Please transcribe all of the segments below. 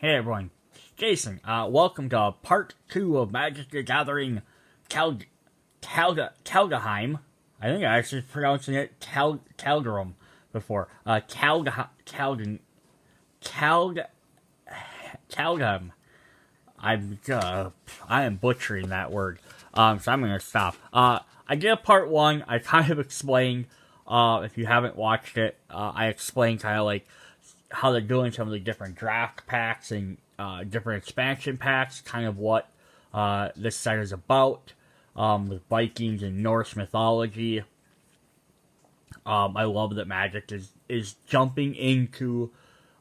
Hey everyone, Jason. Welcome to part 2 of Magic the Gathering Kaldheim. I think I actually pronouncing it Kaldheim before. Kaldheim. I am butchering that word. So I'm gonna stop. I did a part 1. I kind of explained. If you haven't watched it, I explained kind of like how they're doing some of the different draft packs and different expansion packs, kind of what this set is about, with Vikings and Norse mythology. I love that Magic is jumping into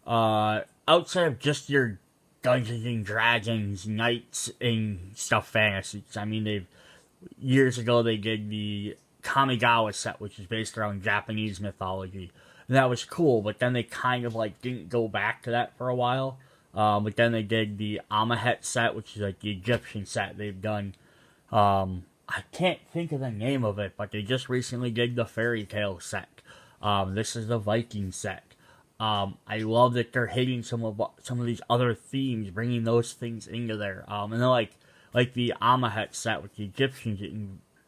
outside of just your Dungeons and Dragons, Knights, and stuff fantasies. I mean, years ago they did the Kamigawa set, which is based around Japanese mythology. And that was cool, but then they kind of like didn't go back to that for a while. But then they did the Amahet set, which is like the Egyptian set they've done. I can't think of the name of it, but they just recently did the Fairy Tale set. This is the Viking set. I love that they're hitting some of these other themes, bringing those things into there. And then like the Amahet set with the Egyptians, it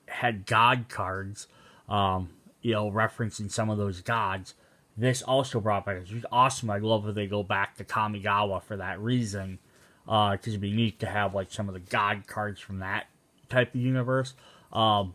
had god cards, referencing some of those gods. This also brought back, it's awesome. I love that they go back to Kamigawa for that reason. Because it'd be neat to have like some of the god cards from that type of universe. But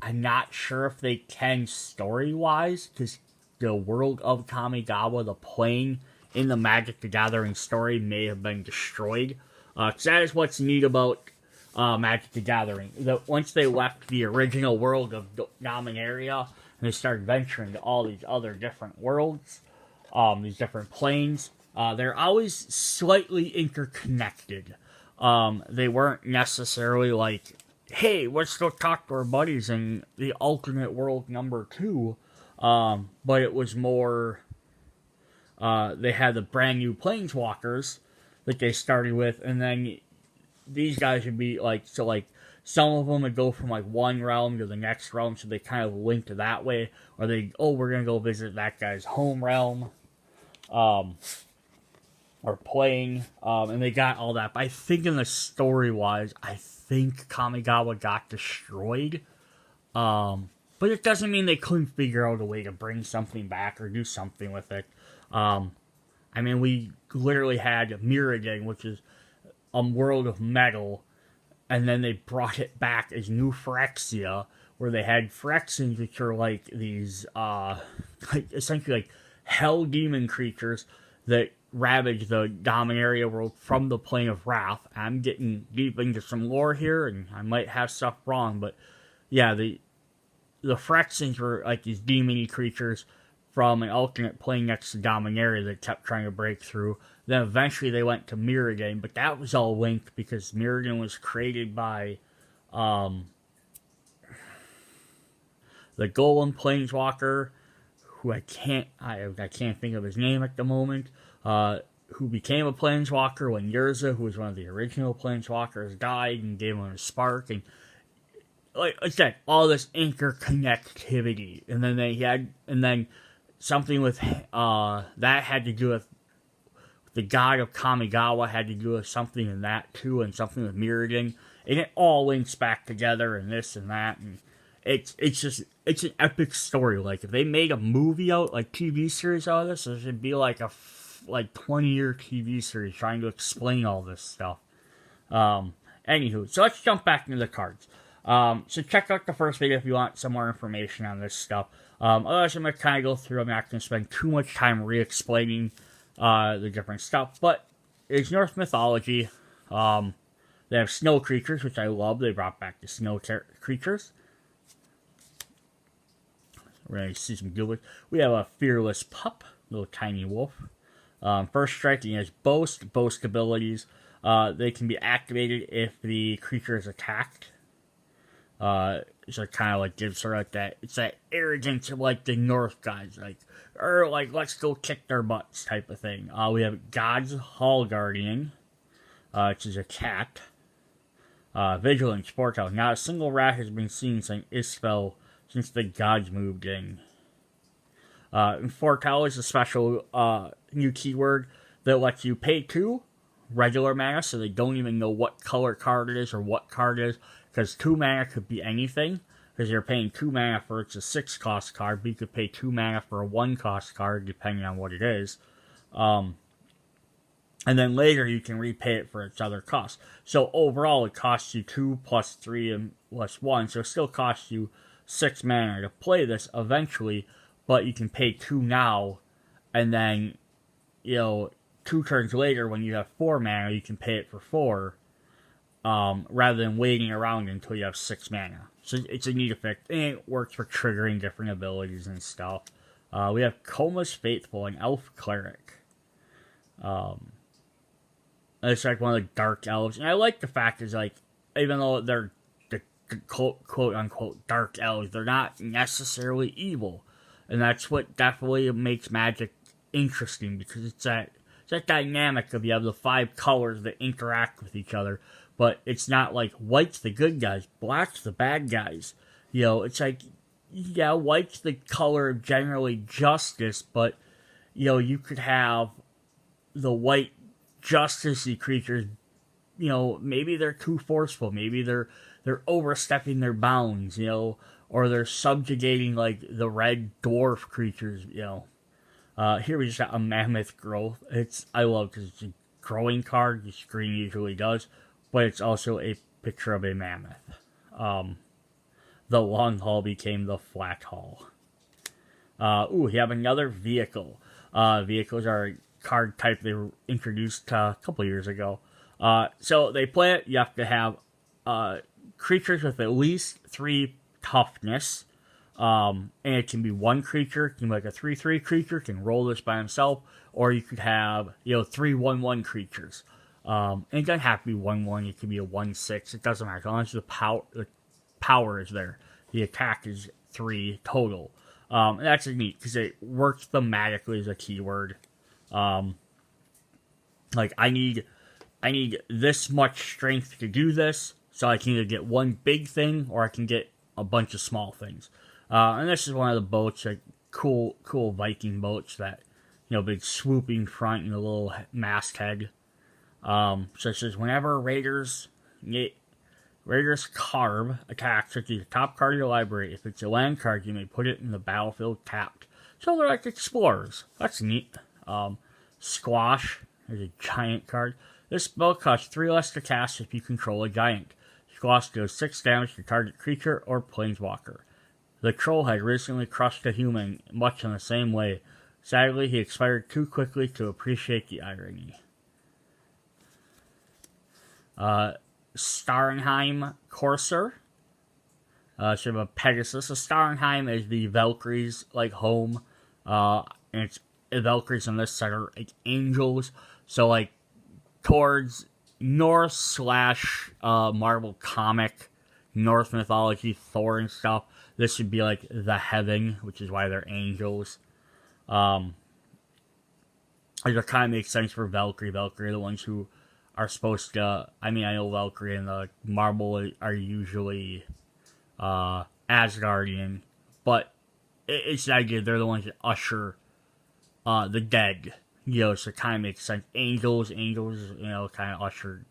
I'm not sure if they can story-wise, because the world of Kamigawa, the plane in the Magic the Gathering story, may have been destroyed. Because that is what's neat about Magic the Gathering. That once they left the original world of Dominaria, and they started venturing to all these other different worlds, these different planes, they're always slightly interconnected. They weren't necessarily like, hey, let's go talk to our buddies in the alternate world number 2. But it was more, they had the brand new planeswalkers that they started with, and then these guys would be like, so like, some of them would go from like one realm to the next realm, so they kind of linked that way. Or we're gonna go visit that guy's home realm, or playing, and they got all that. But I think in the story-wise, I think Kamigawa got destroyed. But it doesn't mean they couldn't figure out a way to bring something back or do something with it. I mean, we literally had Mirrodin, which is a world of metal, and then they brought it back as New Phyrexia, where they had Phyrexians, which are like these, essentially like hell demon creatures that ravage the Dominaria world from the Plane of Wrath. I'm getting deep into some lore here, and I might have stuff wrong, but yeah, the Phyrexians were like these demon-y creatures from an alternate plane next to Dominaria that kept trying to break through. Then eventually they went to Mirrodin, but that was all linked because Mirrodin was created by the Golem Planeswalker, who I can't think of his name at the moment, who became a Planeswalker when Urza, who was one of the original Planeswalkers, died and gave him a spark, and like I said, all this interconnectivity, and then something with that had to do with the god of Kamigawa, had to do with something in that too, and something with Mirrodin, and it all links back together, and this and that, and it's an epic story. Like if they made a movie out, like TV series out of this, it should be like a 20-year TV series trying to explain all this stuff. Anywho, so let's jump back into the cards. So check out the first video if you want some more information on this stuff. Otherwise, I'm going to kind of go through. I'm not going to spend too much time re-explaining the different stuff, but it's Norse mythology. They have snow creatures, which I love. They brought back the snow creatures. We're going to see some good ones. We have a fearless pup, little tiny wolf. First strike, he has boast abilities. They can be activated if the creature is attacked. So it kind of like gives her like that, it's that arrogance of like the North guys, like let's go kick their butts type of thing. We have God's Hall Guardian, which is a cat. Vigilance, Foretell. Not a single rat has been seen since the gods moved in. And Foretell is a special new keyword that lets you pay 2 regular mana, so they don't even know what color card it is or what card it is, because 2 mana could be anything, because you're paying 2 mana for it's a 6 cost card, but you could pay 2 mana for a 1 cost card, depending on what it is. And then later you can repay it for its other cost. So overall it costs you 2 plus 3 and plus 1, so it still costs you 6 mana to play this eventually, but you can pay 2 now, and then, 2 turns later when you have 4 mana, you can pay it for 4, rather than waiting around until you have 6 mana. So it's a neat effect, and it works for triggering different abilities and stuff. We have Coma's Faithful, an elf cleric. It's like one of the dark elves, and I like the fact is, like, even though they're the quote unquote dark elves, they're not necessarily evil, and that's what definitely makes Magic interesting, because it's that dynamic of you have the 5 colors that interact with each other, but it's not like white's the good guys, black's the bad guys. It's like, yeah, white's the color of generally justice, but you could have the white justice-y creatures, maybe they're too forceful, maybe they're overstepping their bounds, or they're subjugating, like, the red dwarf creatures, Here we just got a Mammoth Growth. I love because it's a growing card, the screen usually does, but it's also a picture of a mammoth. The long haul became the flat haul. We have another vehicle. Vehicles are card type they were introduced a couple years ago. So they play it, you have to have creatures with at least 3 toughness. And it can be 1 creature, it can be like a 3/3 creature, can roll this by himself, or you could have, 3 1/1 creatures. And it doesn't have to be 1/1, it could be a 1/6, it doesn't matter, as long as the power is there. The attack is 3 total. And that's neat, because it works thematically as a keyword. Like, I need this much strength to do this, so I can either get 1 big thing, or I can get a bunch of small things. And this is one of the boats, like, cool Viking boats that, big swooping front and a little masthead. So it says, whenever Raiders Carve attacks with the top card of your library, if it's a land card, you may put it in the battlefield tapped. So they're like explorers. That's neat. Squash is a giant card. This spell costs 3 less to cast if you control a giant. Squash deals 6 damage to target creature or planeswalker. The troll had recently crushed a human, much in the same way. Sadly, he expired too quickly to appreciate the irony. Starenheim Courser. Sort of a Pegasus. A Starenheim is the Valkyries, like, home. And it's Valkyries in this set are like angels. So, like, towards Norse / Marvel comic, Norse mythology, Thor and stuff, this would be like the heaven, which is why they're angels. It kind of makes sense for Valkyrie. Valkyrie are the ones who are supposed to, I know Valkyrie and the Marvel are usually Asgardian, but it's the idea they're the ones that usher the dead. So it kind of makes sense. Angels, kind of usher,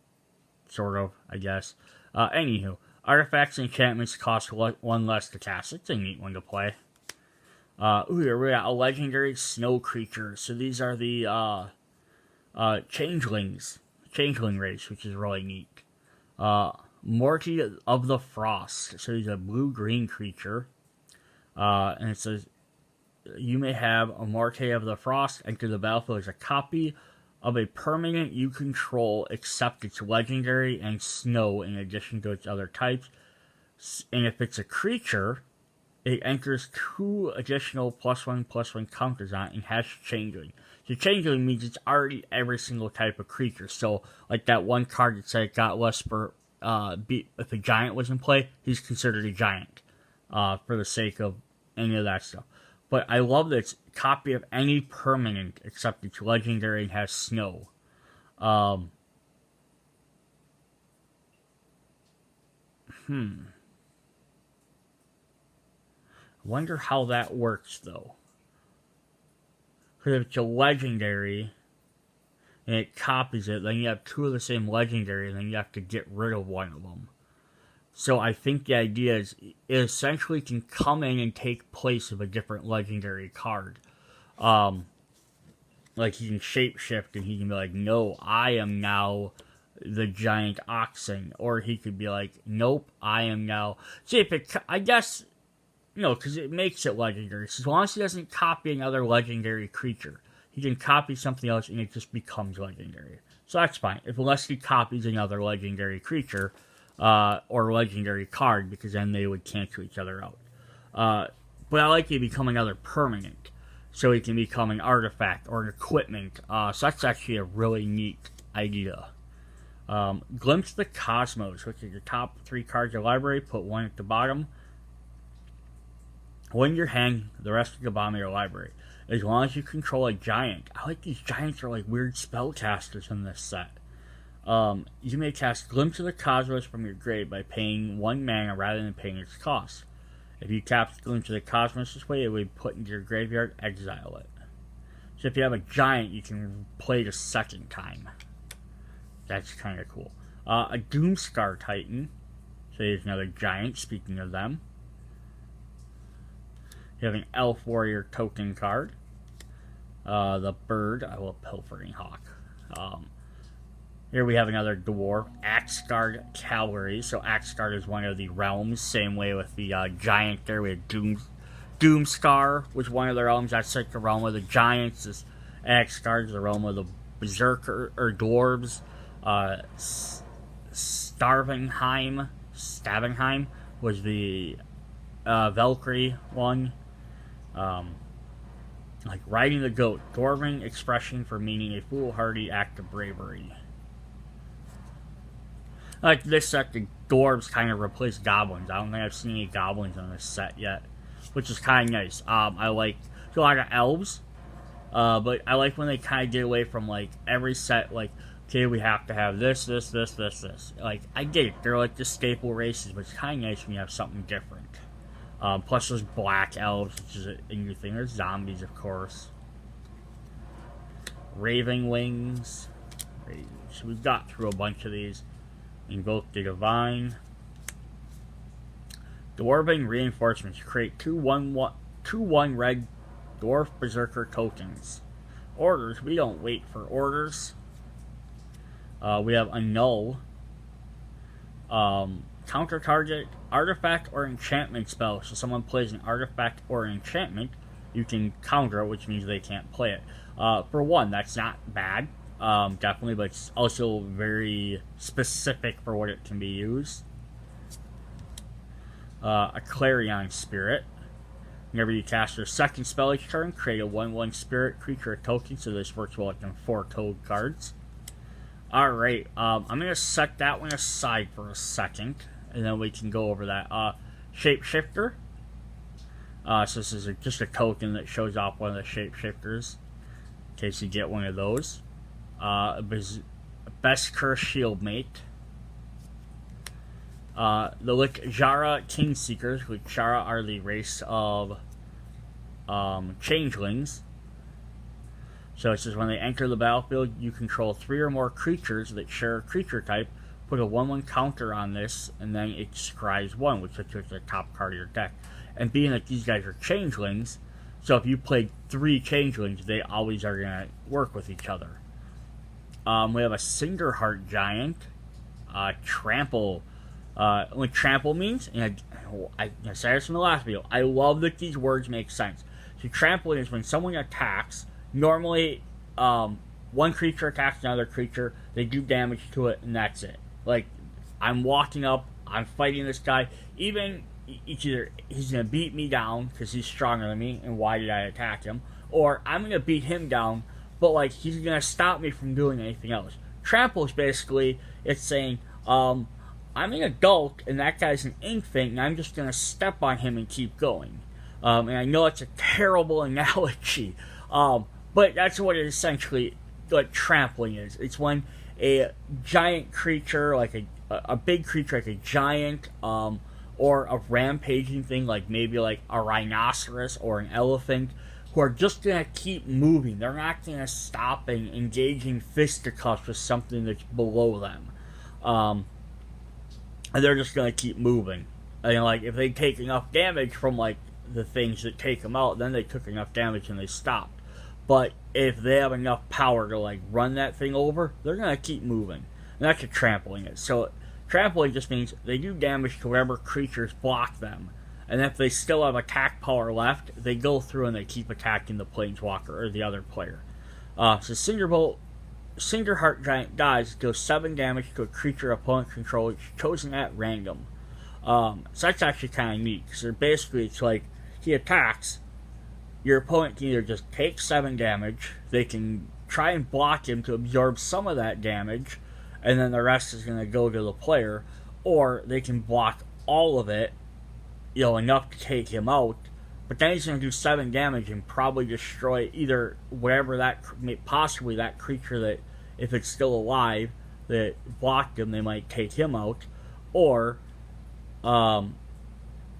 sort of, I guess. Anywho, artifacts and enchantments cost 1 less to cast. It's a neat one to play. Here we got a legendary snow creature. So these are the changelings. Changeling race, which is really neat. Morty of the Frost. So he's a blue-green creature. And it says, you may have a Morty of the Frost enter the battlefield as a copy of a permanent you control, except it's legendary and snow in addition to its other types. And if it's a creature, it enters 2 additional +1/+1 counters on it and has changeling. So changeling means it's already every single type of creature. So, like that one card that said it got less for if a giant was in play, he's considered a giant for the sake of any of that stuff. But I love that it's a copy of any permanent except it's legendary and has snow. Wonder how that works, though. Because if it's a legendary, and it copies it, then you have two of the same legendary, and then you have to get rid of one of them. So I think the idea is it essentially can come in and take place of a different legendary card. Like he can shapeshift and he can be like, no, I am now the giant oxen. Or he could be like, nope, I am now... See, if it... I guess... No, because it makes it legendary. So as long as he doesn't copy another legendary creature, he can copy something else and it just becomes legendary. So that's fine. Unless he copies another legendary creature... or legendary card, because then they would cancel each other out. But I like it to become another permanent, so it can become an artifact or an equipment. So that's actually a really neat idea. Glimpse the Cosmos, which is your top 3 cards of your library, put 1 at the bottom. 1 in your hand, the rest at the bottom of your library. As long as you control a giant. I like these giants are like weird spellcasters in this set. You may cast Glimpse of the Cosmos from your grave by paying 1 mana rather than paying its cost. If you cast Glimpse of the Cosmos this way, it would be put into your graveyard, exile it. So if you have a giant, you can play it a second time. That's kind of cool. A Doomscar Titan. So there's another giant, speaking of them. You have an Elf Warrior token card. The bird, I will Pilfering Hawk. Here we have another dwarf, Axgard Cavalry. So Axgard is one of the realms. Same way with the giant there. We had Doomscar was one of the realms. That's like the realm of the giants. This Axgard is the realm of the Berserker or dwarves. Stavenheim was the Valkyrie one. Like riding the goat, dwarven expression for meaning a foolhardy act of bravery. Like this set, the dwarves kind of replace goblins. I don't think I've seen any goblins on this set yet, which is kind of nice. I like a lot of elves, but I like when they kind of get away from like every set. Like, okay, we have to have this. Like, I get it; they're like the staple races, but it's kind of nice when you have something different. Plus, there's black elves, which is a new thing. There's zombies, of course. Raven Wings. So we've got through a bunch of these. Invoke the Divine. Dwarven Reinforcements. Create 2/1 red Dwarf Berserker tokens. Orders. We don't wait for orders. We have Annul. Counter target artifact or enchantment spell. So someone plays an artifact or an enchantment, you can counter it, which means they can't play it. For 1, that's not bad. Definitely, but it's also very specific for what it can be used. A Clarion Spirit. Whenever you cast your second spell each turn, create a 1/1 spirit creature or token, so this works well with 4 code cards. Alright, I'm going to set that one aside for a second, and then we can go over that. Shapeshifter. So this is just a token that shows off one of the shapeshifters, in case you get one of those. Best Curse Shieldmate. The Likjara Kingseekers. Likjara are the race of changelings. So it says when they enter the battlefield, you control 3 or more creatures that share a creature type. Put a 1/1 counter on this, and then it scries 1, which is the top card of your deck. And being that these guys are changelings, so if you play 3 changelings, they always are going to work with each other. We have a Cinderheart Giant, Trample. What Trample means, and I said this in the last video, I love that these words make sense. So trampling is when someone attacks, normally one creature attacks another creature, they do damage to it, and that's it. Like, I'm walking up, I'm fighting this guy, even either he's going to beat me down because he's stronger than me, and why did I attack him, or I'm going to beat him down, but like he's going to stop me from doing anything else. Trample is basically, it's saying, I'm an adult, and that guy's an infant, and I'm just going to step on him and keep going. And I know it's a terrible analogy, but that's what it essentially, like, trampling is. It's when a giant creature, like a big creature, like a giant, or a rampaging thing, like maybe like a rhinoceros or an elephant, who are just going to keep moving. They're not going to stop and engaging fisticuffs with something that's below them. And they're just going to keep moving. And like, if they take enough damage from like the things that take them out, then they took enough damage and they stopped. But if they have enough power to like run that thing over, they're going to keep moving. And that's what trampling is. So trampling just means they do damage to whatever creatures block them. And if they still have attack power left, they go through and they keep attacking the planeswalker or the other player. So Cinderheart Giant dies, deals 7 damage to a creature opponent controls chosen at random. So that's actually kind of neat, because basically it's like, he attacks, your opponent can either just take 7 damage, they can try and block him to absorb some of that damage, and then the rest is going to go to the player, or they can block all of it, enough to take him out, but then he's going to do 7 damage and probably destroy either whatever possibly that creature that, if it's still alive, that blocked him, they might take him out, or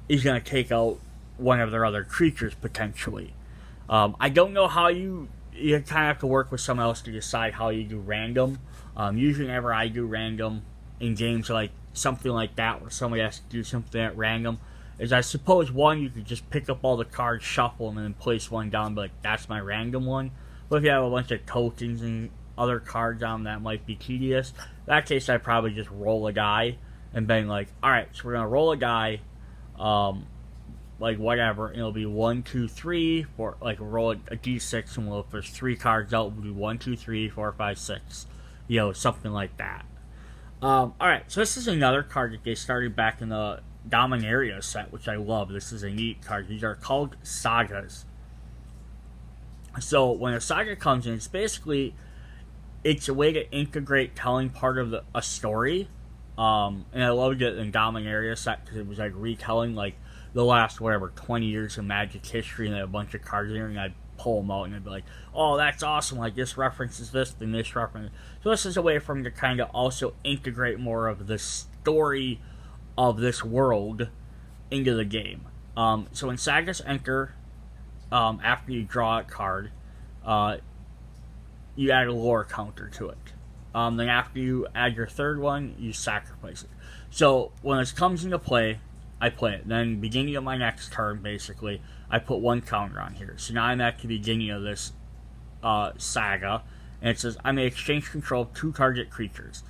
he's going to take out one of their other creatures, potentially. I don't know how you kind of have to work with someone else to decide how you do random. Usually whenever I do random in games like something like that, where somebody has to do something at random, is I suppose one, you could just pick up all the cards, shuffle them, and then place one down and be like, that's my random one. But if you have a bunch of tokens and other cards on them, that might be tedious. In that case, I'd probably just roll a die and bang like, alright, so we're going to roll a die, like whatever, and it'll be 1, 2, 3, 4, like roll a d6, and if there's 3 cards out, we'll do 1, 2, 3, 4, 5, 6. Something like that. Alright, so this is another card that they started back in the Dominaria set, which I love. This is a neat card. These are called Sagas. So when a saga comes in, it's a way to integrate telling part of a story. And I loved it in Dominaria set because it was like retelling like the last 20 years of Magic history, and they had a bunch of cards in there, and I'd pull them out and I'd be like, oh, that's awesome, like this references this, then this reference. So this is a way for them to kind of also integrate more of the story of this world into the game. So when Sagas enter, after you draw a card, you add a lore counter to it. Then after you add your third one, you sacrifice it. So when this comes into play, I play it. Then beginning of my next turn, basically, I put 1 counter on here. So now I'm at the beginning of this saga, and it says I may exchange control of 2 target creatures.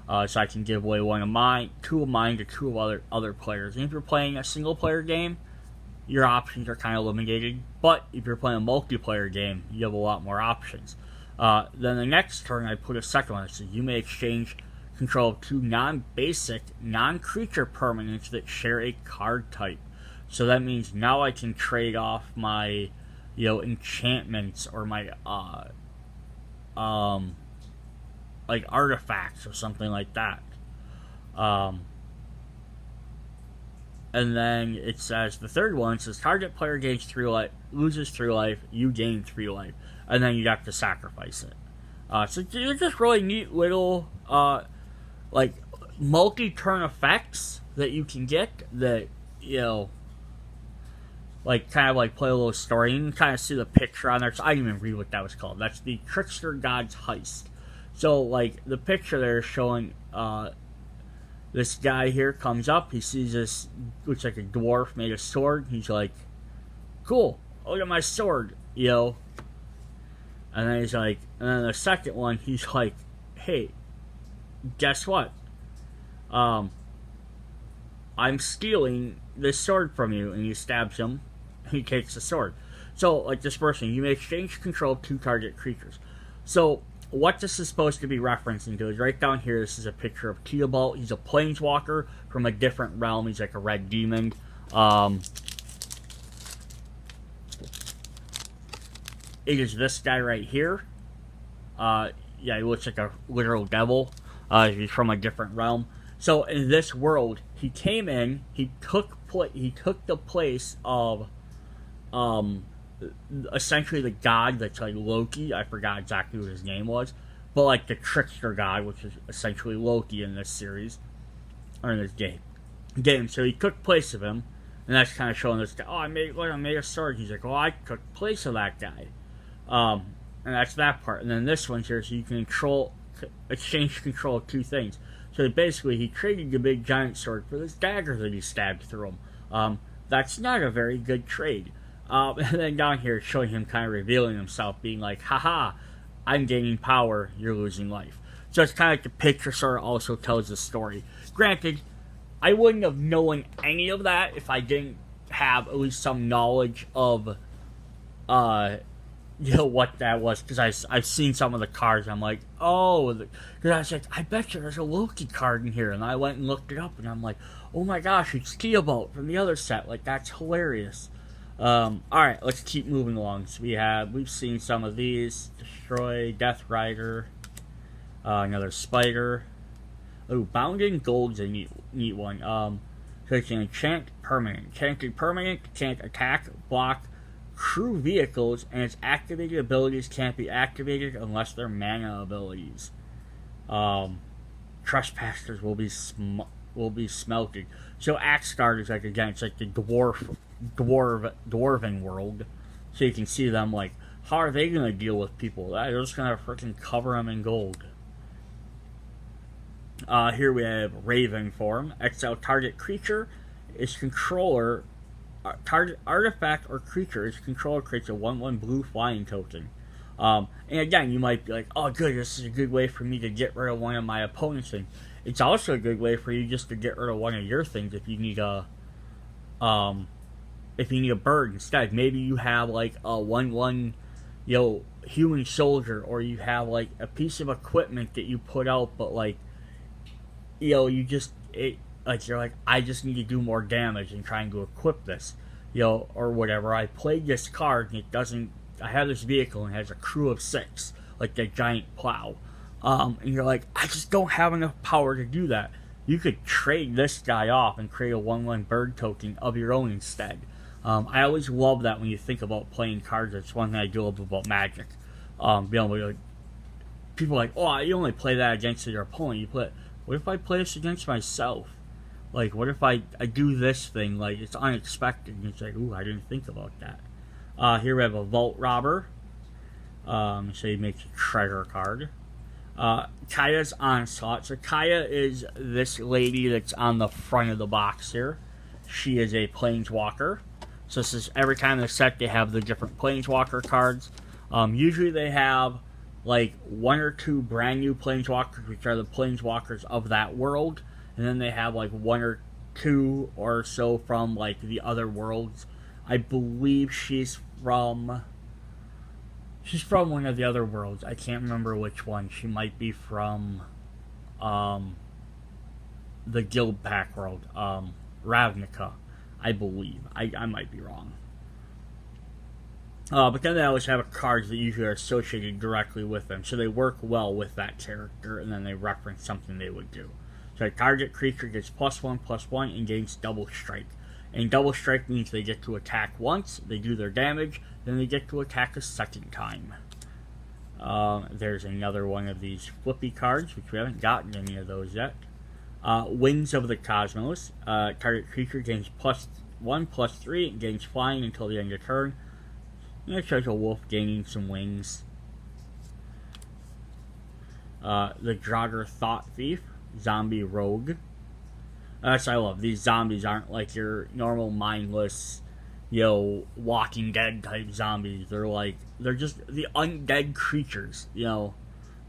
So I can give away 1 of mine, 2 of mine to 2 of other players. And if you're playing a single player game, your options are kind of limited. But if you're playing a multiplayer game, you have a lot more options. Then the next turn, I put a second one. It says you may exchange control of 2 non-basic, non-creature permanents that share a card type. So that means now I can trade off my, enchantments or my, like artifacts or something like that. And then it says, the third one says, target player gains 3 life, loses 3 life, you gain 3 life. And then you have to sacrifice it. So they're just really neat little, like, multi-turn effects that you can get that, like, kind of like play a little story. You can kind of see the picture on there. So I didn't even read what that was called. That's the Trickster God's Heist. So, like, the picture there is showing, this guy here comes up. He sees this, looks like a dwarf made of sword. He's like, cool, look at my sword, And then he's like, and then the second one, he's like, hey, guess what? I'm stealing this sword from you. And he stabs him. He takes the sword. So, like this person, you may exchange control of 2 target creatures. So, what this is supposed to be referencing to is right down here, this is a picture of Theobald. He's a planeswalker from a different realm. He's like a red demon. It is this guy right here. Yeah, he looks like a literal devil. He's from a different realm. So in this world, he came in. He took the place of, essentially the god that's like Loki. I forgot exactly what his name was, but like the Trickster god, which is essentially Loki in this series or in this game. So he took place of him, And that's kind of showing this guy, oh, I made a sword. He's like, oh, I took place of that guy. And that's that part. And then this one's here, so you can exchange control of two things. So basically, he traded the big giant sword for this dagger that he stabbed through him. That's not a very good trade. And then down here, showing him kind of revealing himself, being like, haha, I'm gaining power, you're losing life. So it's kind of like the picture sort of also tells the story. Granted, I wouldn't have known any of that if I didn't have at least some knowledge of, what that was. Because I've seen some of the cards, and I'm like, oh, because I was like, I bet you there's a Loki card in here. And I went and looked it up, and I'm like, oh my gosh, it's Theobald from the other set. Like, that's hilarious. Alright, let's keep moving along. So we've seen some of these. Destroy, Death Rider, another Spider. Oh, Bound in Gold's a neat one. So it can enchant permanent. Enchanted permanent can't attack, block, crew vehicles, and its activated abilities can't be activated unless they're mana abilities. Trespassers will be smelted. So Axgard is like, again, it's like the dwarven world. So you can see them like, how are they gonna deal with people? They're just gonna freaking cover them in gold. Here we have Raven form. Exile target creature. Its controller, target artifact or creature, its controller creates a 1/1 blue flying token. And again, you might be like, oh good, this is a good way for me to get rid of one of my opponent's things. It's also a good way for you just to get rid of one of your things if you need a bird instead. Maybe you have like a 1/1, human soldier, or you have like a piece of equipment that you put out, but like, you're like, I just need to do more damage and trying to equip this, or whatever. I played this card and it doesn't. I have this vehicle and it has a crew of 6, like the giant plow. And you're like, I just don't have enough power to do that. You could trade this guy off and create a 1/1 bird token of your own instead. I always love that when you think about playing cards. It's one thing I do love about Magic. People are like, oh, you only play that against your opponent. You play. What if I play this against myself? Like, what if I do this thing? Like, it's unexpected. And it's like, ooh, I didn't think about that. Here we have a Vault Robber. So you make a treasure card. Kaya's Onslaught. So Kaya is this lady that's on the front of the box here. She is a Planeswalker. So this is every time they're set, they have the different Planeswalker cards. Usually they have like 1 or 2 brand new Planeswalkers, which are the Planeswalkers of that world. And then they have like 1 or 2 or so from like the other worlds. I believe she's from one of the other worlds. I can't remember which one. She might be from the Guild Pack world. Ravnica, I believe. I might be wrong. But then they always have cards that usually are associated directly with them. So they work well with that character, and then they reference something they would do. So a target creature gets +1/+1 and gains double strike. And double strike means they get to attack once, they do their damage, then they get to attack a second time. There's another one of these flippy cards, which we haven't gotten any of those yet. Wings of the Cosmos. Target creature gains +1/+3 and gains flying until the end of turn. And it shows a wolf gaining some wings. The Draugr Thought Thief. Zombie Rogue. That's what I love. These zombies aren't like your normal mindless, Walking Dead type zombies. They're just the undead creatures,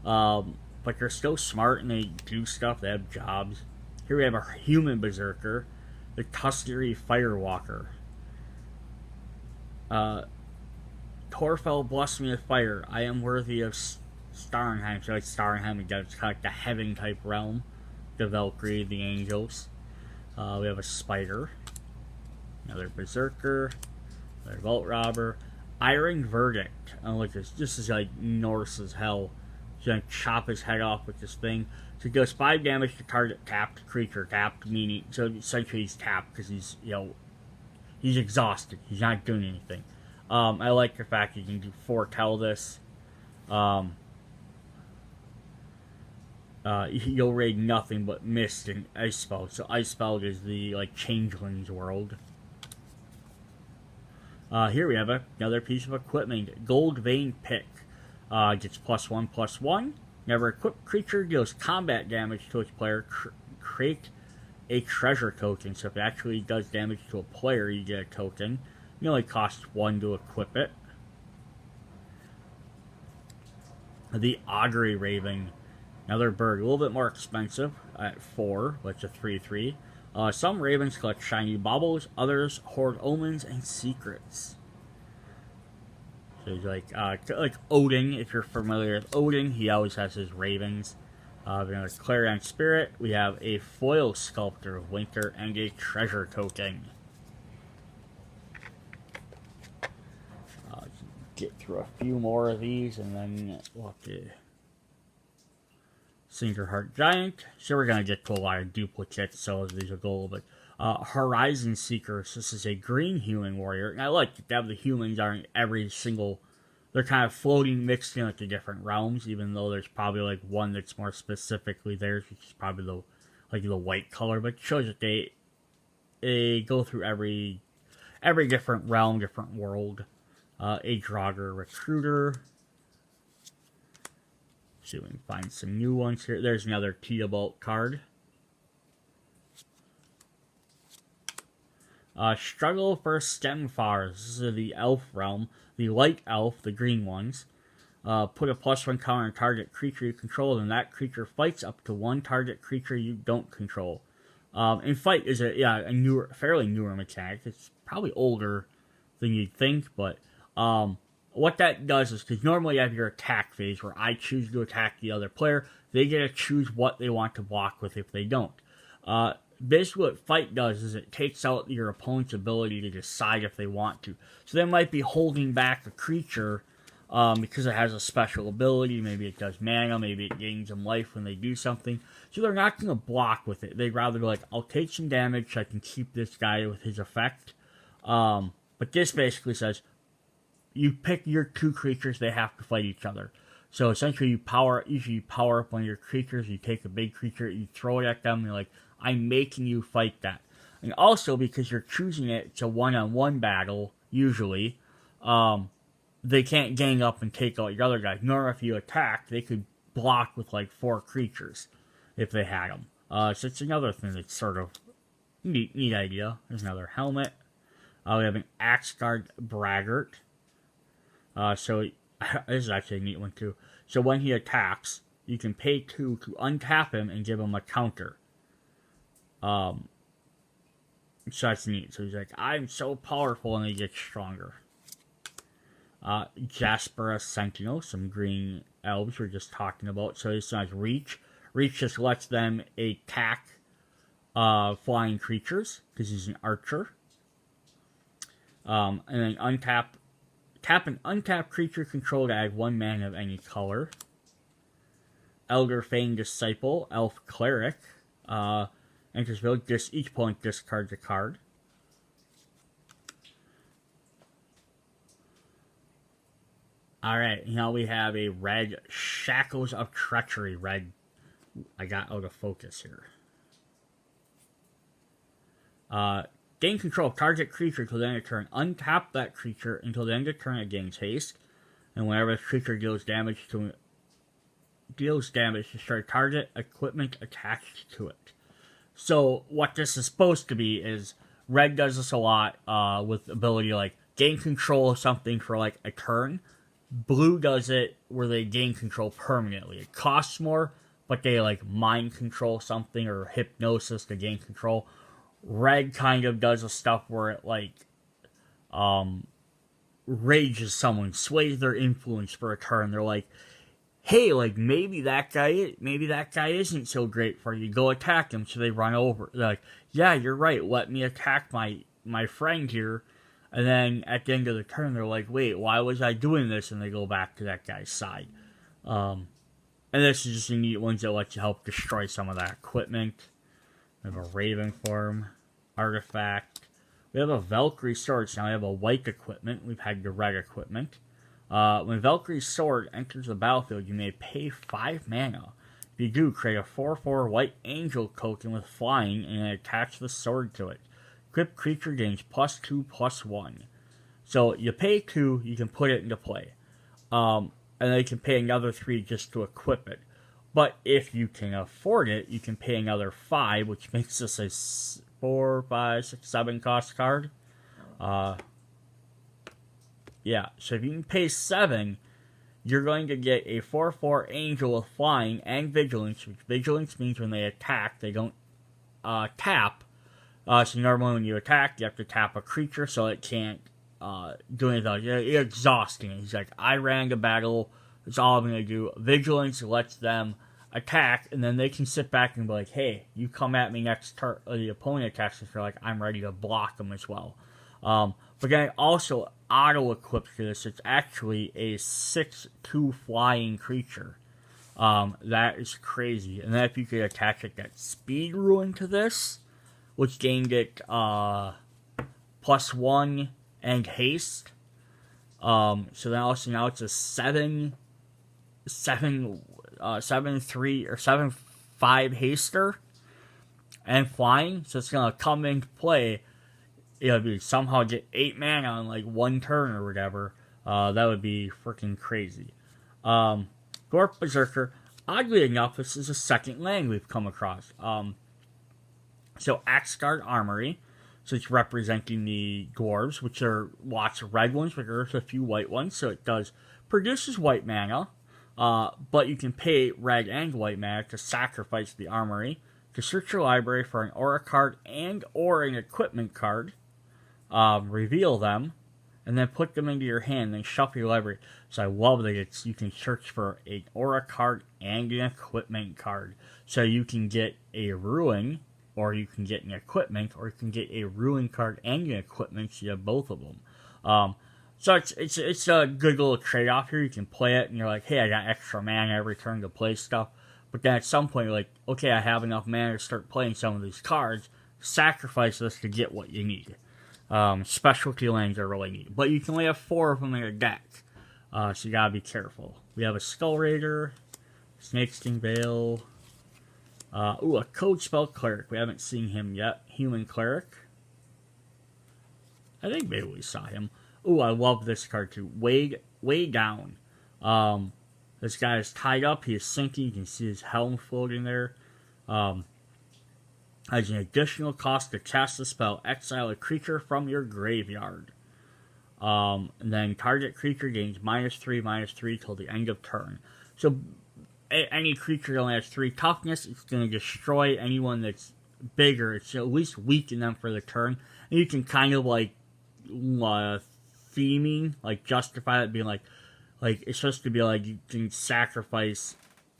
but they're still smart and they do stuff. They have jobs. Here we have a human Berserker, the Tuskery Firewalker. Torfell blessed me with fire. I am worthy of Starenheim. So like Starenheim again, it's kind of like the heaven type realm. The Valkyrie, the angels. We have a Spider. Another Berserker. Another Vault Robber. Iron Verdict. Oh, look, this is like Norse as hell. He's gonna chop his head off with this thing. So it does 5 damage to target tapped creature. Tapped meaning, so essentially he's tapped because he's, he's exhausted. He's not doing anything. I like the fact you can foretell this. You'll raid nothing but Mist and Icespell. So Icespell is the Changeling's world. Here we have another piece of equipment. Gold Vein Pick. Gets +1/+1. Never equipped creature deals combat damage to its player. Create a treasure token. So if it actually does damage to a player, you get a token. It only costs 1 to equip it. The Augury Raven. Another bird. A little bit more expensive at 4, but it's a 3/3. Some ravens collect shiny baubles. Others hoard omens and secrets. So he's like Odin, if you're familiar with Odin, he always has his ravens. Another Clarion Spirit. We have a foil sculptor of winter and a treasure token. Get through a few more of these and then we'll have to Singerheart Giant. So we're gonna get to a lot of duplicates, so these will go a little bit. Horizon Seekers. This is a green human warrior. And I like that the humans aren't every single. They're kind of floating mixed in with the different realms, even though there's probably like one that's more specifically theirs, which is probably the white color. But it shows that they go through every different realm, different world. A Draugr Recruiter. See if we can find some new ones here. There's another Teobolt card. Struggle for Stemfars. This is the elf realm. The light elf, the green ones. Put a +1 counter on target creature you control, and that creature fights up to 1 target creature you don't control. And fight is a fairly newer mechanic. It's probably older than you'd think, but what that does is, because normally you have your attack phase where I choose to attack the other player, they get to choose what they want to block with if they don't. Basically what fight does is it takes out your opponent's ability to decide if they want to. So they might be holding back a creature because it has a special ability. Maybe it does mana, maybe it gains them life when they do something. So they're not going to block with it. They'd rather be like, I'll take some damage so I can keep this guy with his effect. But this basically says, you pick your 2 creatures, they have to fight each other. So essentially you power up one of your creatures, you take a big creature, you throw it at them, and you're like, I'm making you fight that. And also, because you're choosing it, it's a one-on-one battle, usually, they can't gang up and take out your other guys. Nor if you attack, they could block with like 4 creatures, if they had them. So it's another thing that's sort of neat idea. There's another helmet. We have an Axguard Braggart. So this is actually a neat one too. So when he attacks, you can pay 2 to untap him and give him a counter. So that's neat. So he's like, I'm so powerful, and he gets stronger. Jasper Sentinel, some green elves we're just talking about. So this has Reach. Reach just lets them attack flying creatures because he's an archer. And then tap an untapped creature controlled to add 1 mana of any color. Elder Fang Disciple, Elf Cleric. Enters field, each opponent discards a card. Alright, now we have a red Shackles of Treachery. Red, I got out of focus here. Gain control of target creature until the end of turn. Untap that creature until the end of turn it gains haste. And whenever the creature deals damage, destroy target equipment attached to it. So what this is supposed to be is red does this a lot with the ability to like gain control of something for like a turn. Blue does it where they gain control permanently. It costs more, but they like mind control something or hypnosis to gain control. Red kind of does the stuff where it like rages someone, sways their influence for a turn. They're like, hey, like maybe that guy isn't so great for you. Go attack him. So they run over. They're like, yeah, you're right. Let me attack my friend here. And then at the end of the turn, they're like, wait, why was I doing this? And they go back to that guy's side. And this is just a neat one that lets you help destroy some of that equipment. We have a Raven form, artifact. We have a Valkyrie sword. So now we have a white equipment. We've had the red equipment. When Valkyrie's sword enters the battlefield, you may pay 5 mana. If you do, create a 4/4 white angel token with flying and attach the sword to it. Equipped creature gains +2/+1. So you pay 2, you can put it into play. And then you can pay another 3 just to equip it. But if you can afford it, you can pay another 5, which makes this a 4, 5, 6, 7 cost card. Yeah, so if you can pay 7, you're going to get a 4/4 angel with flying and vigilance, which vigilance means when they attack, they don't tap. So normally when you attack, you have to tap a creature so it can't do anything. It's exhausting. He's like, I ran the battle, that's all I'm going to do. Vigilance lets them attack, and then they can sit back and be like, hey, you come at me next turn, the opponent attacks, and they're like, I'm ready to block them as well. But then it also auto-equips to this. It's actually a 6/2 flying creature. That is crazy. And then if you could attach like that speed ruin to this, which gained it +1 and haste. So then also now it's a 7/3 or 7/5 haster and flying. So it's gonna come into play. If you somehow get 8 mana on like 1 turn or whatever, that would be freaking crazy. Dwarf Berserker, oddly enough, this is the second land we've come across. So Axgard Armory, so it's representing the dwarves, which are lots of red ones, but there's a few white ones, so it produces white mana, but you can pay red and white mana to sacrifice the armory, to search your library for an aura card and or an equipment card, reveal them, and then put them into your hand, then shuffle your library. So I love that you can search for an aura card and an equipment card. So you can get a ruin, or you can get an equipment, or you can get a ruin card and an equipment, so you have both of them. So it's a good little trade-off here. You can play it, and you're like, hey, I got extra mana every turn to play stuff. But then at some point, you're like, okay, I have enough mana to start playing some of these cards. Sacrifice this to get what you need. Specialty lands are really neat. But you can only have 4 of them in a deck. So you gotta be careful. We have a Skull Raider, Snakeskin Veil. A Code Spell Cleric. We haven't seen him yet. Human Cleric. I think maybe we saw him. I love this card too. Way down. This guy is tied up. He is sinking. You can see his helm floating there. Has an additional cost to cast the spell. Exile a creature from your graveyard. And then target creature gains -3/-3 till the end of turn. So any creature that only has 3 toughness, it's going to destroy anyone that's bigger. It's at least weaken them for the turn. And you can kind of like theming, like justify it being like it's supposed to be like you can sacrifice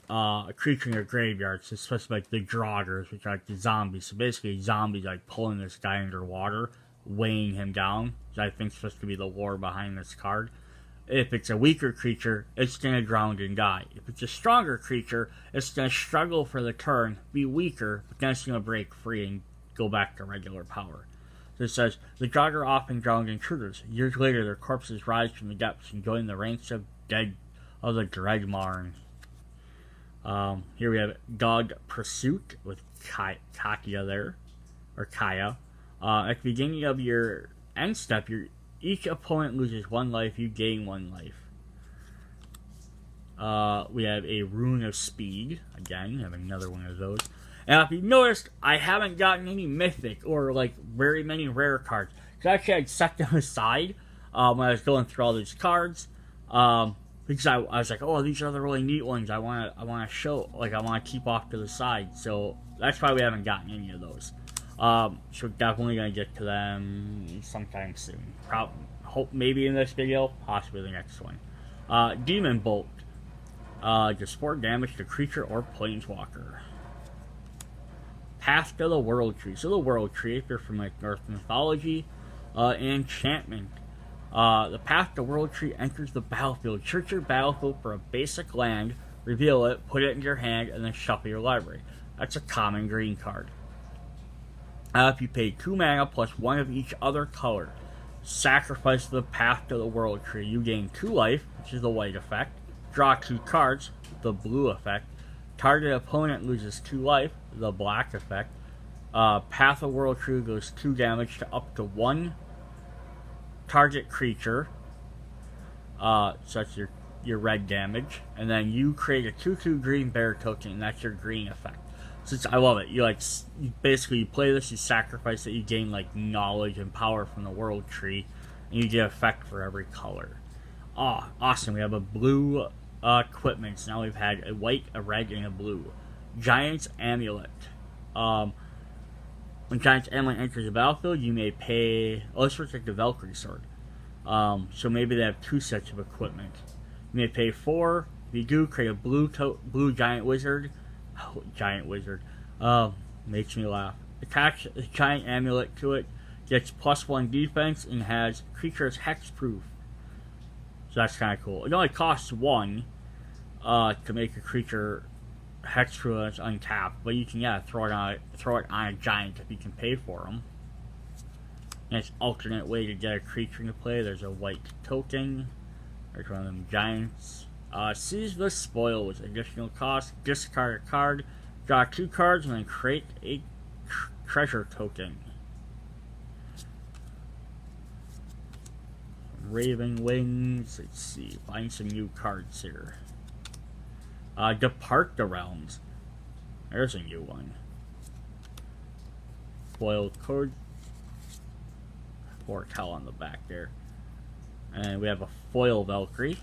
a creature in your graveyard. So it's supposed to be like the Draugrs, which are like the zombies. So basically, zombies like pulling this guy underwater, weighing him down. Which I think is supposed to be the lore behind this card. If it's a weaker creature, it's going to drown and die. If it's a stronger creature, it's going to struggle for the turn, be weaker, but then it's going to break free and go back to regular power. So it says, the Draugr often drowned intruders. Years later, their corpses rise from the depths and join the ranks of the Dreadmarn. Here we have Dog Pursuit with Kakia there, or Kaya. At the beginning of your end step, each opponent loses 1 life, you gain 1 life. We have a Rune of Speed. Again, we have another one of those. And if you noticed, I haven't gotten any mythic or like very many rare cards. Because actually I'd set them aside when I was going through all these cards. Because I was like, oh, these are the really neat ones I want to show, like I want to keep off to the side. So that's why we haven't gotten any of those. So we're definitely going to get to them sometime soon. Hope maybe in this video, possibly the next one. Demon Bolt. Just 4 damage to creature or planeswalker. Path to the World Tree. So the World Tree, if you're from like Norse Mythology, enchantment. The Path to World Tree enters the battlefield. Search your battlefield for a basic land, reveal it, put it in your hand, and then shuffle your library. That's a common green card. If you pay 2 mana plus 1 of each other color, sacrifice the Path to the World Tree. You gain 2 life, which is the white effect. Draw 2 cards, the blue effect. Target opponent loses 2 life, the black effect. Path of World Tree goes 2 damage to up to 1 target creature. So that's your red damage. And then you create a 2/2 green bear token, and that's your green effect. So I love it. You basically you play this, you sacrifice it, you gain like knowledge and power from the world tree, and you get effect for every color. Oh, awesome. We have a blue equipment. So now we've had a white, a red, and a blue. Giant's Amulet. When Giant's Amulet enters the battlefield, you may pay... Oh, this looks like the Valkyrie sword. So maybe they have 2 sets of equipment. You may pay 4. If you do, create a blue giant wizard. Oh, giant wizard. Makes me laugh. Attach a giant amulet to it. Gets +1 defense and has creatures hexproof. So that's kind of cool. It only costs 1 to make a creature hexproof that's untapped, but you can throw it on a giant if you can pay for them. Nice alternate way to get a creature into play. There's a white token. There's one of them giants. Seize the spoil with additional cost. Discard a card. Draw 2 cards and then create a treasure token. Raven Wings. Let's see. Find some new cards here. Depart the Realms. There's a new one. Foil card. Foretell on the back there. And we have a foil Valkyrie.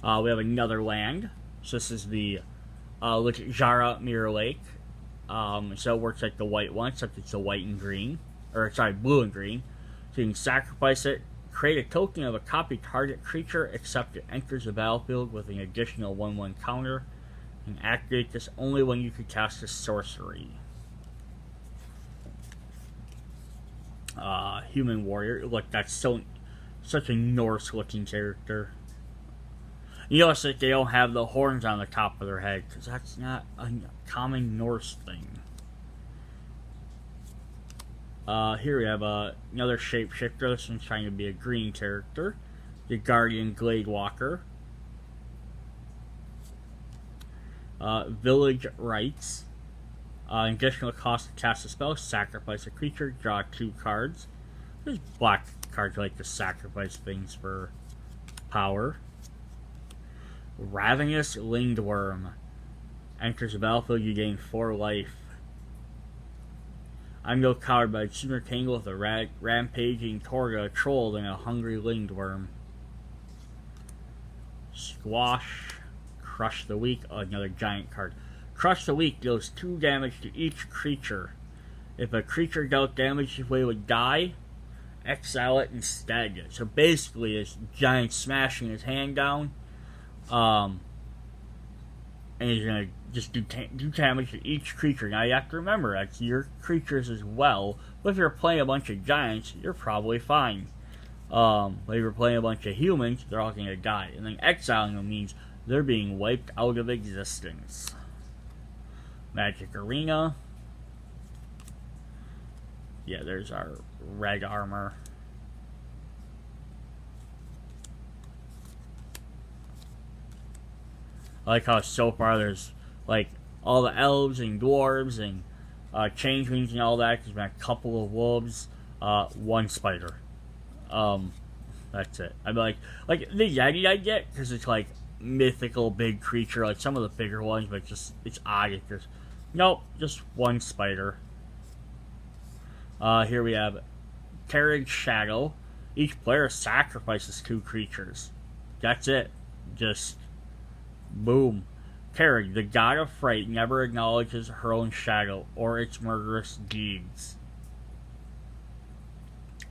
We have another land. So this is the Jara Mirror Lake. So it works like the white one, except it's the white and green. Or sorry, blue and green. So you can sacrifice it, create a token of a copy target creature, except it enters the battlefield with an additional 1/1 counter, and activate this only when you could cast a sorcery. Human warrior. Look, that's such a Norse looking character. You notice that they don't have the horns on the top of their head, because that's not a common Norse thing. Here we have another shapeshifter. This one's trying to be a green character. The Guardian Gladewalker. Village Rites. Additional cost to cast a spell. Sacrifice a creature. Draw 2 cards. There's black cards like to sacrifice things for power. Ravenous Lingworm. Enters the battlefield. You gain 4 life. I'm no coward, but I'd sooner tangle with a rampaging Torga troll than a hungry Lingworm. Squash. Crush the Weak. Oh, another giant card. Crush the Weak deals 2 damage to each creature. If a creature dealt damage this way would die, exile it instead. So basically, this giant smashing his hand down. And he's going to just do damage to each creature. Now you have to remember, that's your creatures as well. But if you're playing a bunch of giants, you're probably fine. But if you're playing a bunch of humans, they're all going to die. And then exiling them means they're being wiped out of existence. Magic Arena. Yeah, there's our red armor. I like how so far there's like all the elves and dwarves and changelings and all that. There's been a couple of wolves, 1 spider. That's it. I mean, like the Yeti I get because it's like mythical big creature, like some of the bigger ones, but it's odd. It's just nope, just 1 spider. Here we have Carriage Shadow. Each player sacrifices 2 creatures. That's it. Just boom. Carriage, the god of fright, never acknowledges her own shadow or its murderous deeds.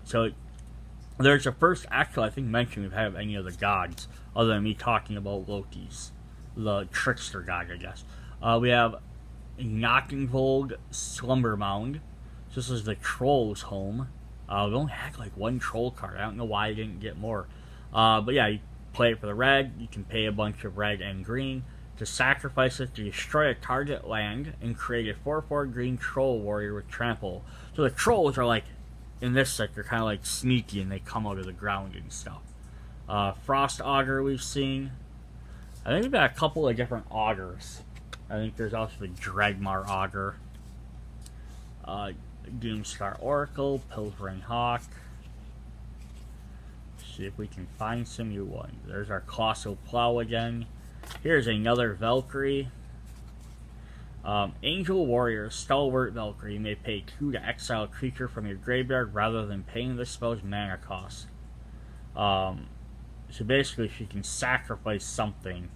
So there's the first actual, I think, mention we've had of any of the gods, other than me talking about Loki's, the trickster god, I guess. We have Knockenvold Slumber Mound. So this is the troll's home. We only had like 1 troll card. I don't know why I didn't get more. But yeah, you play it for the red. You can pay a bunch of red and green to sacrifice it to destroy a target land and create a 4/4 green troll warrior with trample. So the trolls are like, in this set, they're kind of like sneaky and they come out of the ground and stuff. Frost Augur we've seen. I think we've got a couple of different augurs. I think there's also the Dragmar Augur. Doomstar Oracle, Pilfering Hawk. see if we can find some new ones. There's our Colossal Plow again. Here's another Valkyrie. Angel Warrior, Stalwart Valkyrie. You may pay 2 to exile a creature from your graveyard rather than paying the spell's mana cost. So basically, she can sacrifice something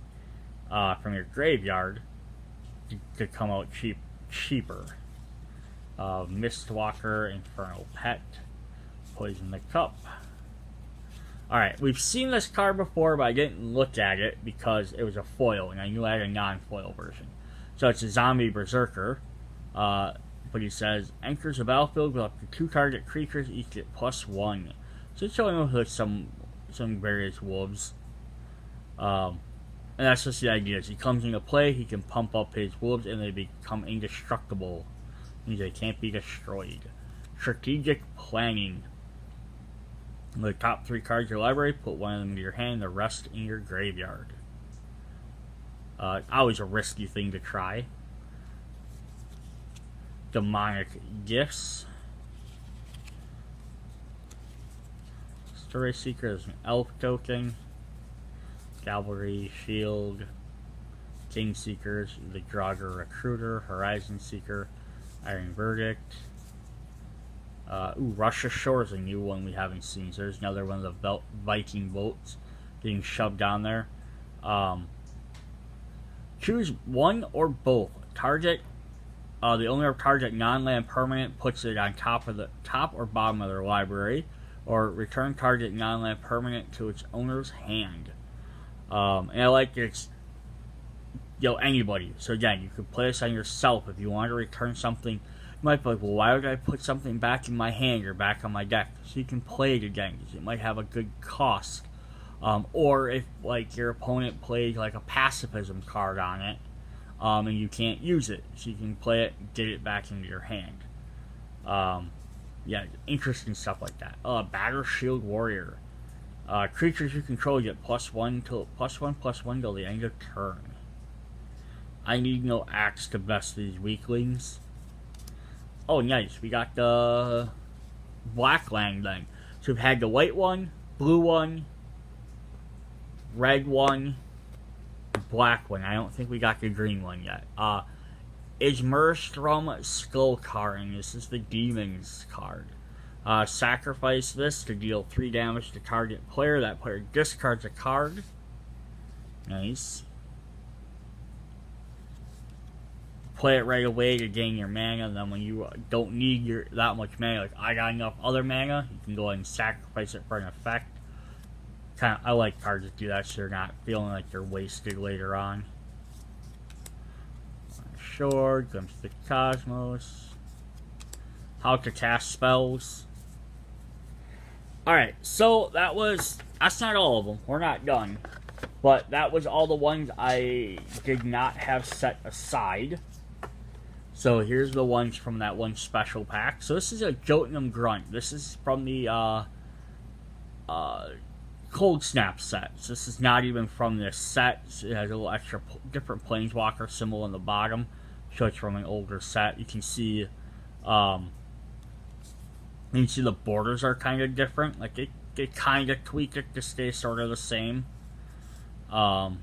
from your graveyard to come out cheaper. Mistwalker, Infernal Pet, Poison the Cup. Alright, we've seen this card before, but I didn't look at it because it was a foil, and I knew I had a non-foil version. So it's a zombie berserker, but he says, enters the battlefield with up to 2 target creatures, each get +1. So it's showing with some various wolves. And that's just the idea. As he comes into play, he can pump up his wolves and they become indestructible. Means they can't be destroyed. Strategic planning. The top 3 cards of your library, put 1 of them into your hand, the rest in your graveyard. Always a risky thing to try. Demonic Gifts. Story Seeker is an elf token. Cavalry, Shield. King Seekers, the Draugr Recruiter, Horizon Seeker, Iron Verdict. Russia Shore is a new one we haven't seen. So there's another one of the Viking boats getting shoved down there. Choose one or both. Target, the owner of target non-land permanent puts it on top or bottom of their library, or return target non-land permanent to its owner's hand. And I like it's, anybody. So again, you could play this on yourself if you want to return something. You might be like, well, why would I put something back in my hand or back on my deck? So you can play it again, because it might have a good cost. Or if, your opponent played, a pacifism card on it, and you can't use it, so you can play it and get it back into your hand. Interesting stuff like that. Batter Shield Warrior. Creatures you control get +1 till the end of turn. I need no axe to best these weaklings. Oh, nice. We got the black land then. So we've had the white one, blue one, red one, black one. I don't think we got the green one yet. Ismerstrom Skullcarring. This is the Demons card. Sacrifice this to deal 3 damage to target player. That player discards a card. Nice. Play it right away to gain your mana, and then when you don't need that much mana, I got enough other mana, you can go ahead and sacrifice it for an effect. I like cards that do that, so you're not feeling like you're wasted later on. Shore, Glimpse of the Cosmos. How to cast spells. Alright, so that's not all of them. We're not done. But that was all the ones I did not have set aside. So here's the ones from that one special pack. So this is a Jotunum Grunt. This is from the Cold Snap set. So this is not even from this set. It has a little extra different Planeswalker symbol in the bottom. So it's from an older set. You can see the borders are kind of different. They kind of tweak it to stay sort of the same. But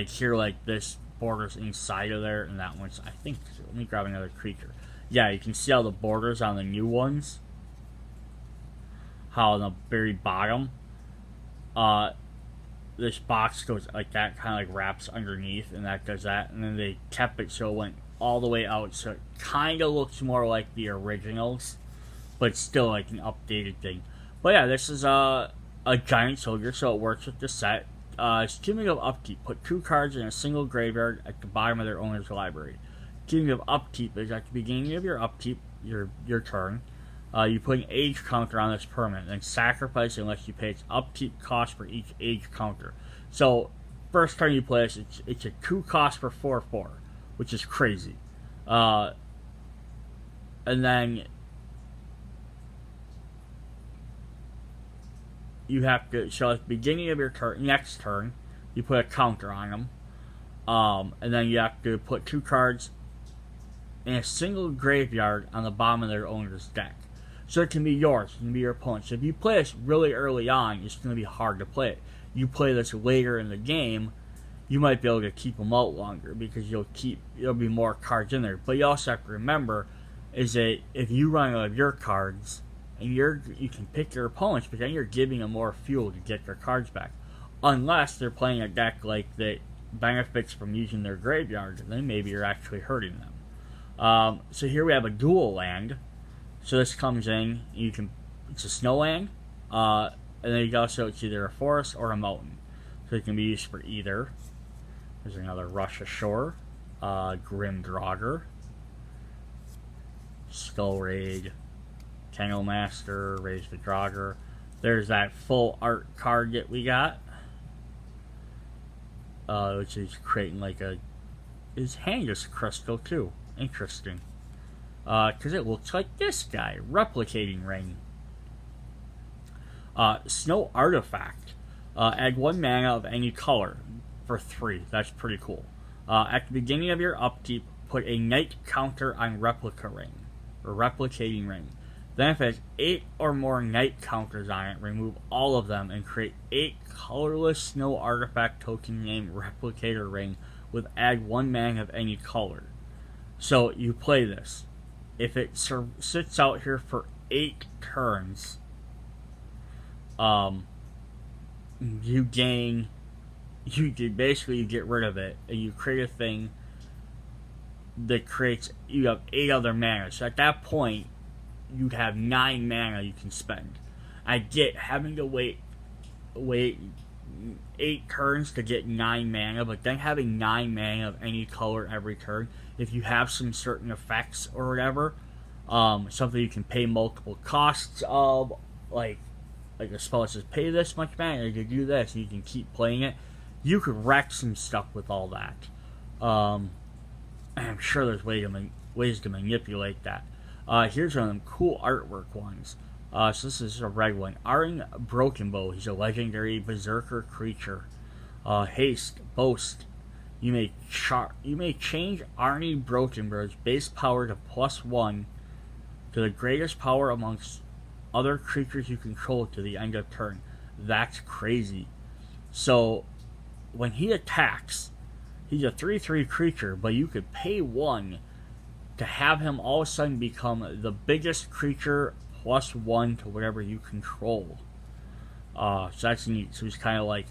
here, this borders inside of there, and that one's, I think, let me grab another creature. Yeah, you can see how the borders on the new ones, how on the very bottom, this box goes like that, kind of wraps underneath, and that does that, and then they kept it so it went all the way out, so it kind of looks more like the originals, but still an updated thing. But yeah, this is a giant soldier, so it works with the set. It's cumulative upkeep. Put 2 cards in a single graveyard at the bottom of their owner's library. Cumulative upkeep is at the beginning of your upkeep, your turn. You put an age counter on this permanent, then sacrifice unless you pay its upkeep cost for each age counter. So, first turn you play this, it's a 2 cost for 4/4, which is crazy. And then you have to, so at the beginning of your next turn, you put a counter on them. And then you have to put 2 cards in a single graveyard on the bottom of their owner's deck. So it can be yours, it can be your opponent's. So if you play this really early on, it's going to be hard to play it. You play this later in the game, you might be able to keep them out longer because there'll be more cards in there. But you also have to remember is that if you run out of your cards, and you can pick your opponents, but then you're giving them more fuel to get their cards back. Unless they're playing a deck like that benefits from using their graveyard, then maybe you're actually hurting them. So here we have a dual land. So this comes in, it's a snow land, and then it's either a forest or a mountain. So it can be used for either. There's another Rush Ashore, Grim Draugr, Skull Raid, Kennel Master, Raise the Draugr. There's that full art card that we got, which is creating his hand is crystal too. Interesting. Because it looks like this guy, Replicating Ring. Snow Artifact. Add 1 mana of any color for 3. That's pretty cool. At the beginning of your upkeep, put a night counter on Replicating Ring. Then if it has 8 or more night counters on it, remove all of them and create 8 colorless snow artifact token named Replicator Ring with add 1 mana of any color. So you play this. If it sits out here for 8 turns, you get rid of it, and you create a thing that you have 8 other mana. So at that point, you'd have 9 mana you can spend. I get having to wait 8 turns to get 9 mana, but then having 9 mana of any color every turn, if you have some certain effects or whatever, something you can pay multiple costs of, like a spell that says pay this much mana to do this, and you can keep playing it, you could wreck some stuff with all that. I'm sure there's ways to manipulate that. Here's one of them cool artwork ones. So this is a red one. Arn Brokenbow. He's a legendary Berserker creature. Haste, Boast. You may change Arnie Brokenbow's base power to +1 to the greatest power amongst other creatures you control to the end of turn. That's crazy. So when he attacks, he's a 3/3 creature, but you could pay 1 to have him all of a sudden become the biggest creature +1 to whatever you control. So that's neat. So he's kind of like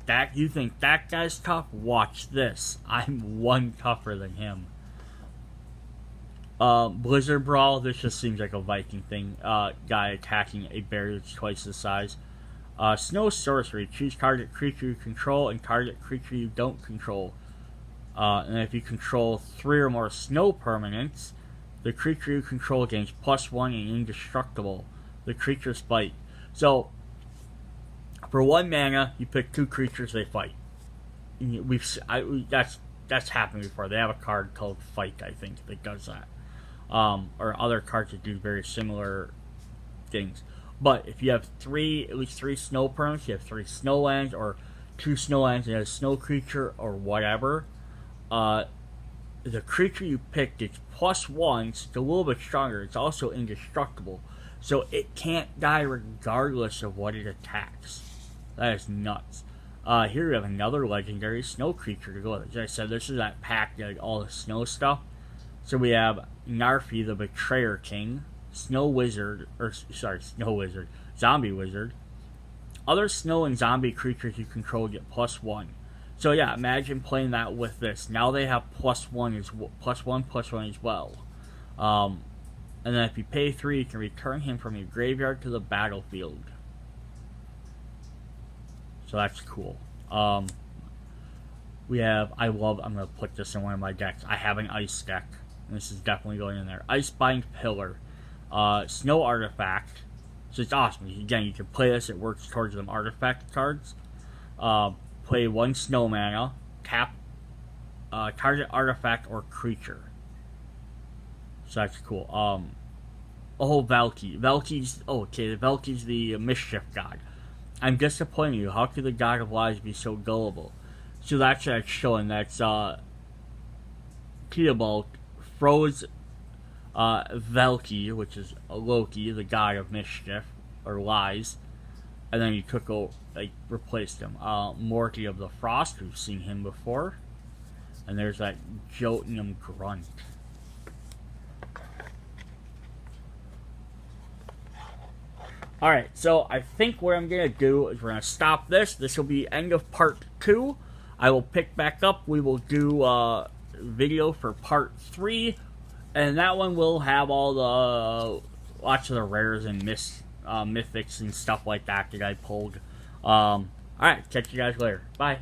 that. You think that guy's tough? Watch this. I'm 1 tougher than him. Blizzard Brawl. This just seems like a Viking thing. Guy attacking a bear that's twice the size. Snow Sorcery. Choose target creature you control and target creature you don't control. And if you control 3 or more snow permanents, the creature you control gains +1 and indestructible. The creature's fight. So, for 1 mana, you pick 2 creatures, they fight. That's happened before. They have a card called Fight, I think, that does that. Or other cards that do very similar things. But if you have at least 3 snow permanents, you have 3 snow lands, or 2 snow lands and a snow creature, or whatever, the creature you picked gets +1, so it's a little bit stronger. It's also indestructible, so it can't die regardless of what it attacks. That is nuts. Here we have another legendary snow creature to go with it. As I said, this is that pack that had all the snow stuff. So we have Narfi, the Betrayer King, Zombie Wizard. Other snow and zombie creatures you control get +1. So yeah, imagine playing that with this. Now they have +1 as well. And then if you pay 3, you can return him from your graveyard to the battlefield. So that's cool. I'm gonna put this in one of my decks. I have an ice deck, and this is definitely going in there. Icebind Pillar, Snow Artifact. So it's awesome. Again, you can play this. It works towards them artifact cards. Play 1 snow mana, tap target artifact or creature. So that's cool. Valky. Valky's the mischief god. I'm disappointed you. How could the god of lies be so gullible? So that's showing that's Theobald froze Velki, which is Loki, the god of mischief or lies, and then you replaced him. Morty of the Frost, we've seen him before, and there's that Jotunium Grunt. Alright, so I think what I'm going to do is we're going to stop this. This will be end of part 2. I will pick back up. We will do a video for part 3. And that one will have all the lots of the rares and mythics and stuff like that I pulled. Alright, catch you guys later. Bye.